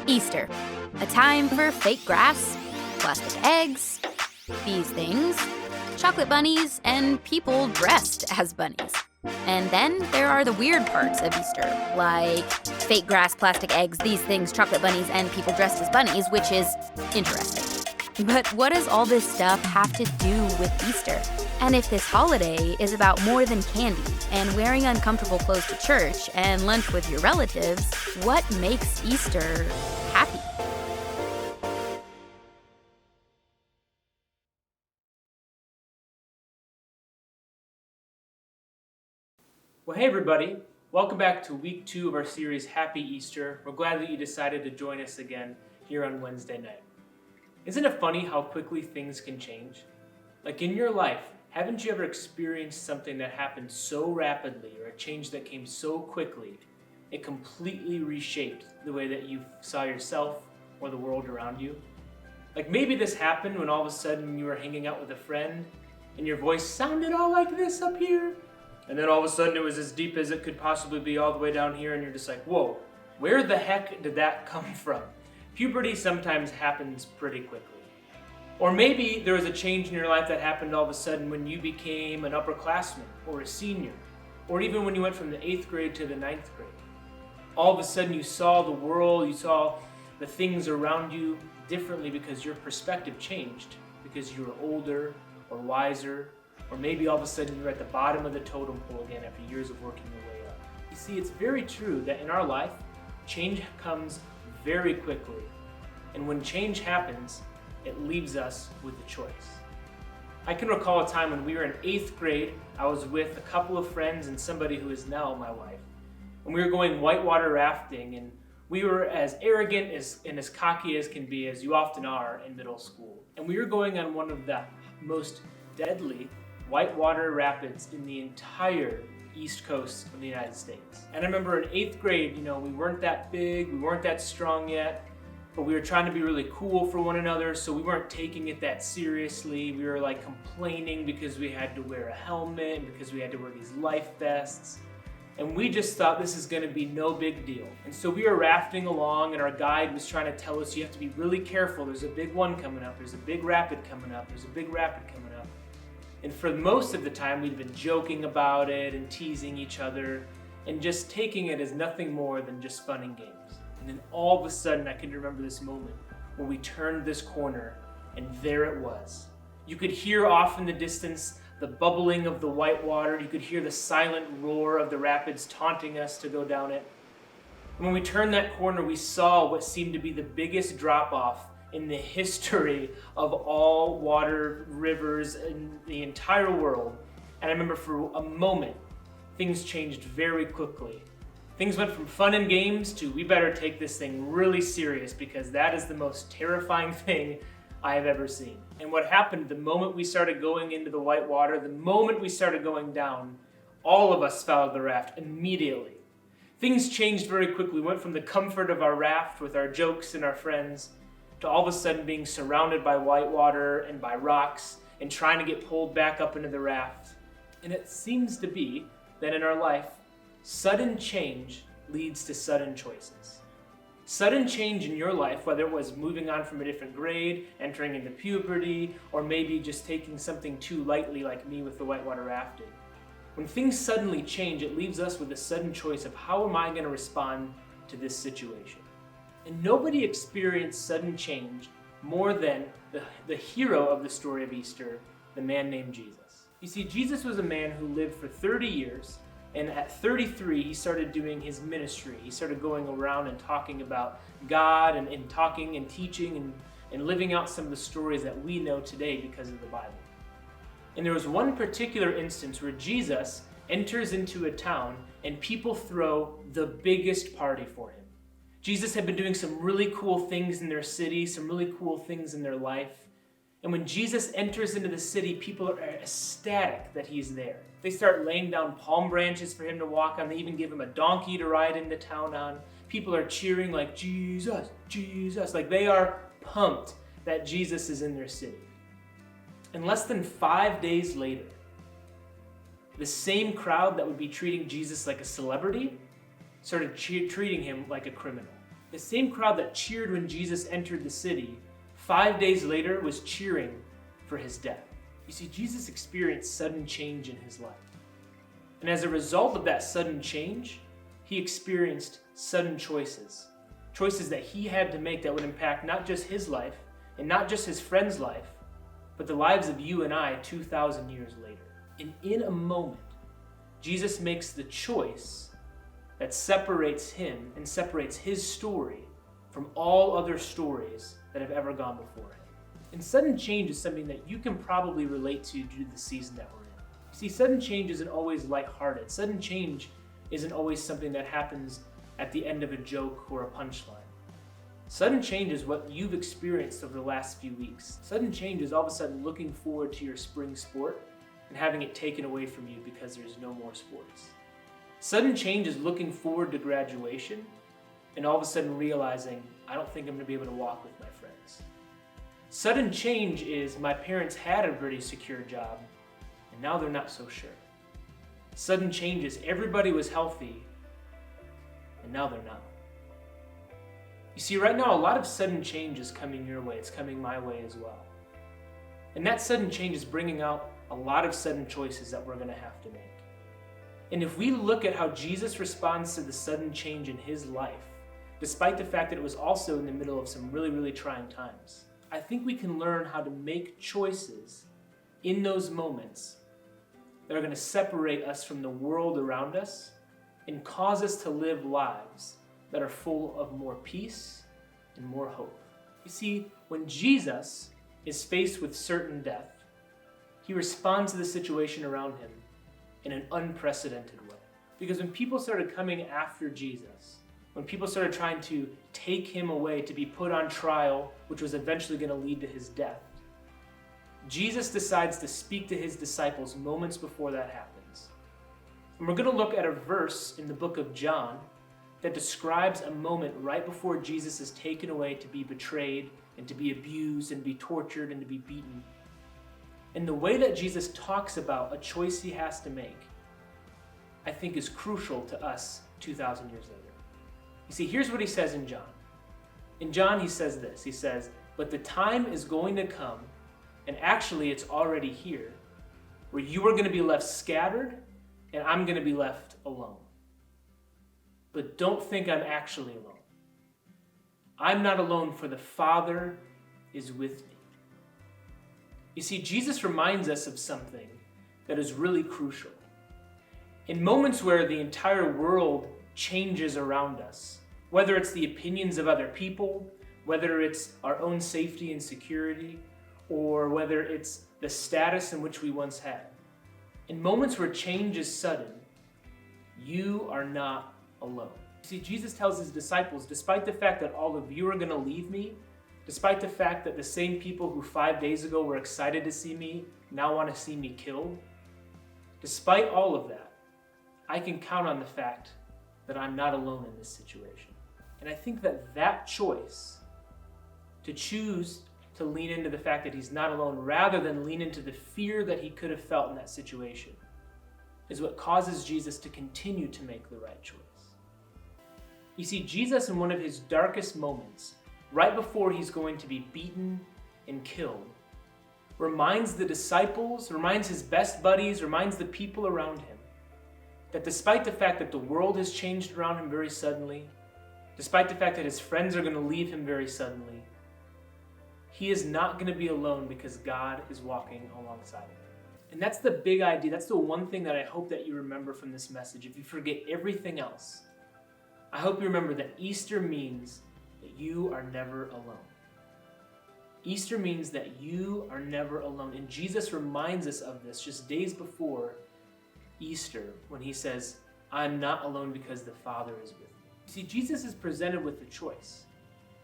Easter, a time for fake grass, plastic eggs, these things, chocolate bunnies, and people dressed as bunnies. And then there are the weird parts of Easter, like fake grass, plastic eggs, these things, chocolate bunnies, and people dressed as bunnies, which is interesting. But what does all this stuff have to do with Easter? And if this holiday is about more than candy and wearing uncomfortable clothes to church and lunch with your relatives, what makes Easter happy? Well, hey everybody, welcome back to week 2 of our series Happy Easter. We're glad that you decided to join us again here on Wednesday night. Isn't it funny how quickly things can change? Like in your life, haven't you ever experienced something that happened so rapidly or a change that came so quickly, it completely reshaped the way that you saw yourself or the world around you? Like maybe this happened when all of a sudden you were hanging out with a friend and your voice sounded all like this up here. And then all of a sudden it was as deep as it could possibly be all the way down here and you're just like, whoa, where the heck did that come from? Puberty sometimes happens pretty quickly. Or maybe there was a change in your life that happened all of a sudden when you became an upperclassman or a senior, or even when you went from the 8th grade to the 9th grade. All of a sudden you saw the world, you saw the things around you differently because your perspective changed, because you were older or wiser. Or maybe all of a sudden you're at the bottom of the totem pole again after years of working your way up. You see, it's very true that in our life, change comes very quickly. And when change happens, it leaves us with a choice. I can recall a time when we were in 8th grade. I was with a couple of friends and somebody who is now my wife. And we were going whitewater rafting, and we were as arrogant and as cocky as can be, as you often are in middle school. And we were going on one of the most deadly whitewater rapids in the entire east coast of the United States. And I remember in 8th grade, we weren't that big, we weren't that strong yet, but we were trying to be really cool for one another, so we weren't taking it that seriously. We were like complaining because we had to wear a helmet and because we had to wear these life vests. And we just thought this is gonna be no big deal. And so we were rafting along and our guide was trying to tell us, you have to be really careful. There's a big one coming up, there's a big rapid coming up, there's a big rapid coming up. And for most of the time, we'd been joking about it and teasing each other and just taking it as nothing more than just fun and games. And then all of a sudden, I can remember this moment when we turned this corner and there it was. You could hear off in the distance the bubbling of the white water. You could hear the silent roar of the rapids taunting us to go down it. And when we turned that corner, we saw what seemed to be the biggest drop-off in the history of all water rivers in the entire world. And I remember for a moment, things changed very quickly. Things went from fun and games to we better take this thing really serious because that is the most terrifying thing I have ever seen. And what happened the moment we started going into the white water, the moment we started going down, all of us followed the raft immediately. Things changed very quickly. We went from the comfort of our raft with our jokes and our friends to all of a sudden being surrounded by white water and by rocks and trying to get pulled back up into the raft. And it seems to be that in our life, sudden change leads to sudden choices. Sudden change in your life, whether it was moving on from a different grade, entering into puberty, or maybe just taking something too lightly like me with the whitewater rafting. When things suddenly change, it leaves us with a sudden choice of how am I going to respond to this situation? And nobody experienced sudden change more than the hero of the story of Easter, the man named Jesus. You see, Jesus was a man who lived for 30 years, and at 33, he started doing his ministry. He started going around and talking about God and talking and teaching and living out some of the stories that we know today because of the Bible. And there was one particular instance where Jesus enters into a town and people throw the biggest party for him. Jesus had been doing some really cool things in their city, some really cool things in their life. And when Jesus enters into the city, people are ecstatic that he's there. They start laying down palm branches for him to walk on. They even give him a donkey to ride into town on. People are cheering like, Jesus, Jesus. Like they are pumped that Jesus is in their city. And less than 5 days later, the same crowd that would be treating Jesus like a celebrity started treating him like a criminal. The same crowd that cheered when Jesus entered the city, 5 days later was cheering for his death. You see, Jesus experienced sudden change in his life. And as a result of that sudden change, he experienced sudden choices. Choices that he had to make that would impact not just his life and not just his friend's life, but the lives of you and I 2,000 years later. And in a moment, Jesus makes the choice that separates him and separates his story from all other stories that have ever gone before him. And sudden change is something that you can probably relate to due to the season that we're in. See, sudden change isn't always lighthearted. Sudden change isn't always something that happens at the end of a joke or a punchline. Sudden change is what you've experienced over the last few weeks. Sudden change is all of a sudden looking forward to your spring sport and having it taken away from you because there's no more sports. Sudden change is looking forward to graduation and all of a sudden realizing, I don't think I'm going to be able to walk with my friends. Sudden change is my parents had a pretty secure job and now they're not so sure. Sudden change is everybody was healthy and now they're not. You see, right now, a lot of sudden change is coming your way. It's coming my way as well. And that sudden change is bringing out a lot of sudden choices that we're going to have to make. And if we look at how Jesus responds to the sudden change in his life, despite the fact that it was also in the middle of some really, really trying times, I think we can learn how to make choices in those moments that are going to separate us from the world around us and cause us to live lives that are full of more peace and more hope. You see, when Jesus is faced with certain death, he responds to the situation around him in an unprecedented way. Because when people started coming after Jesus, when people started trying to take him away to be put on trial, which was eventually going to lead to his death, Jesus decides to speak to his disciples moments before that happens. And we're going to look at a verse in the book of John that describes a moment right before Jesus is taken away to be betrayed and to be abused and be tortured and to be beaten. And the way that Jesus talks about a choice he has to make, I think is crucial to us 2,000 years later. You see, here's what he says in John. In John, he says this. He says, "But the time is going to come, and actually it's already here, where you are going to be left scattered and I'm going to be left alone. But don't think I'm actually alone. I'm not alone, for the Father is with me." You see, Jesus reminds us of something that is really crucial. In moments where the entire world changes around us, whether it's the opinions of other people, whether it's our own safety and security, or whether it's the status in which we once had, in moments where change is sudden, you are not alone. See, Jesus tells his disciples, despite the fact that all of you are going to leave me, despite the fact that the same people who 5 days ago were excited to see me now want to see me killed, despite all of that, I can count on the fact that I'm not alone in this situation. And I think that that choice, to choose to lean into the fact that he's not alone rather than lean into the fear that he could have felt in that situation, is what causes Jesus to continue to make the right choice. You see, Jesus, in one of his darkest moments, right before he's going to be beaten and killed, reminds the disciples, reminds his best buddies, reminds the people around him that despite the fact that the world has changed around him very suddenly, despite the fact that his friends are going to leave him very suddenly, he is not going to be alone because God is walking alongside of him. And that's the big idea. That's the one thing that I hope that you remember from this message. If you forget everything else, I hope you remember that Easter means that you are never alone. Easter means that you are never alone. And Jesus reminds us of this just days before Easter when he says, "I'm not alone because the Father is with me." See, Jesus is presented with a choice.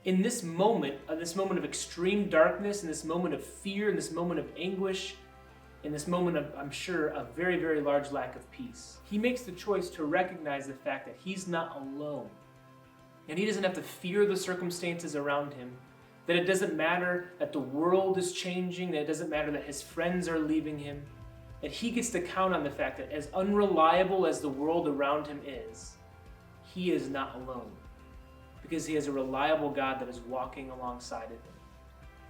In this moment of extreme darkness, in this moment of fear, in this moment of anguish, in this moment of, I'm sure, a very, very large lack of peace, he makes the choice to recognize the fact that he's not alone. And he doesn't have to fear the circumstances around him, that it doesn't matter that the world is changing, that it doesn't matter that his friends are leaving him, that he gets to count on the fact that as unreliable as the world around him is, he is not alone. because he has a reliable God that is walking alongside of him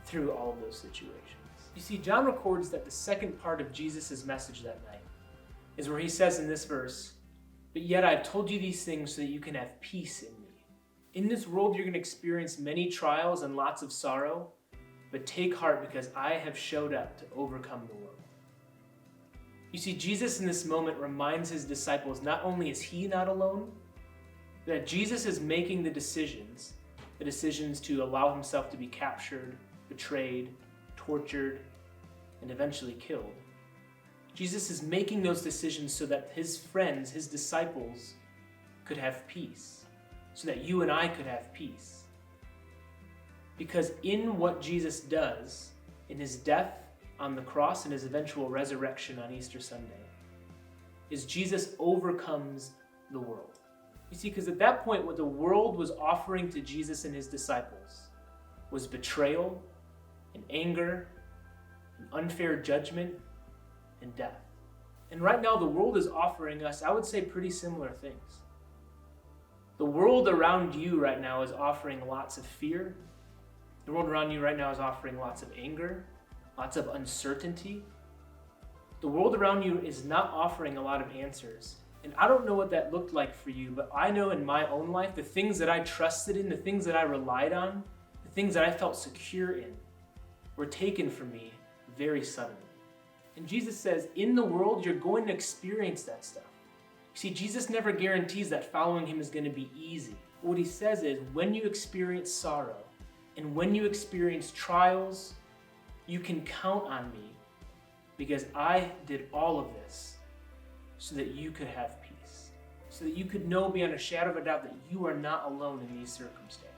through all of those situations. You see, John records that the second part of Jesus' message that night is where he says in this verse, "But yet I've told you these things so that you can have peace in me. In this world you're going to experience many trials and lots of sorrow, but take heart because I have showed up to overcome the world." You see, Jesus in this moment reminds his disciples not only is he not alone, that Jesus is making the decisions to allow himself to be captured, betrayed, tortured, and eventually killed. Jesus is making those decisions so that his friends, his disciples, could have peace, so that you and I could have peace. Because in what Jesus does, in his death on the cross and his eventual resurrection on Easter Sunday, is Jesus overcomes the world. You see, because at that point, what the world was offering to Jesus and his disciples was betrayal and anger and unfair judgment and death. And right now, the world is offering us, I would say, pretty similar things. The world around you right now is offering lots of fear. The world around you right now is offering lots of anger, lots of uncertainty. The world around you is not offering a lot of answers. And I don't know what that looked like for you, but I know in my own life, the things that I trusted in, the things that I relied on, the things that I felt secure in, were taken from me very suddenly. And Jesus says, in the world, you're going to experience that stuff. You see, Jesus never guarantees that following him is going to be easy. What he says is, when you experience sorrow and when you experience trials, you can count on me because I did all of this so that you could have peace, so that you could know beyond a shadow of a doubt that you are not alone in these circumstances.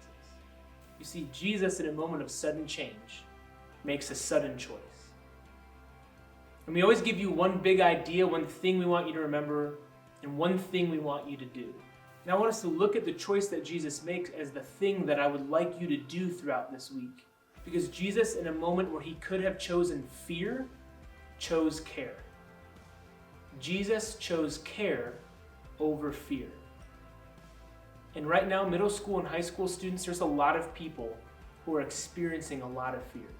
You see, Jesus, in a moment of sudden change, makes a sudden choice. And we always give you one big idea, one thing we want you to remember, and one thing we want you to do. And I want us to look at the choice that Jesus makes as the thing that I would like you to do throughout this week. Because Jesus, in a moment where he could have chosen fear, chose care. Jesus chose care over fear. And right now, middle school and high school students, there's a lot of people who are experiencing a lot of fear.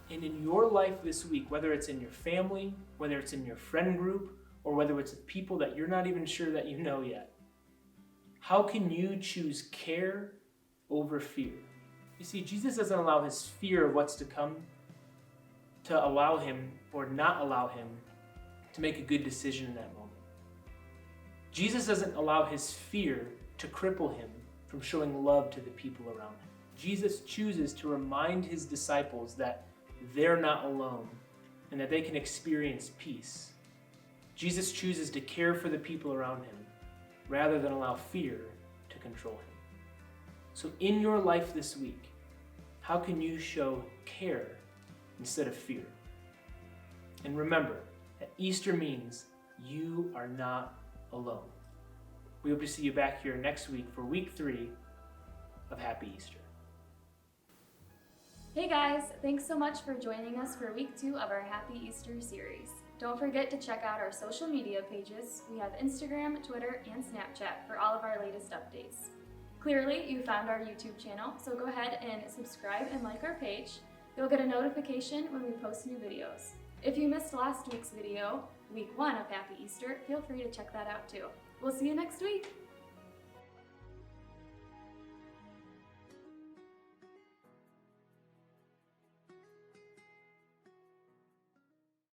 And in your life this week, whether it's in your family, whether it's in your friend group, or whether it's with people that you're not even sure that you know yet, how can you choose care over fear? You see, Jesus doesn't allow his fear of what's to come to allow him or not allow him to make a good decision in that moment. Jesus doesn't allow his fear to cripple him from showing love to the people around him. Jesus chooses to remind his disciples that they're not alone and that they can experience peace. Jesus chooses to care for the people around him rather than allow fear to control him. So in your life this week, how can you show care instead of fear? And remember that Easter means you are not alone. We hope to see you back here next week for week 3 of Happy Easter. Hey guys, thanks so much for joining us for week 2 of our Happy Easter series. Don't forget to check out our social media pages. We have Instagram, Twitter, and Snapchat for all of our latest updates. Clearly, you found our YouTube channel, so go ahead and subscribe and like our page. You'll get a notification when we post new videos. If you missed last week's video, week 1 of Happy Easter, feel free to check that out too. We'll see you next week.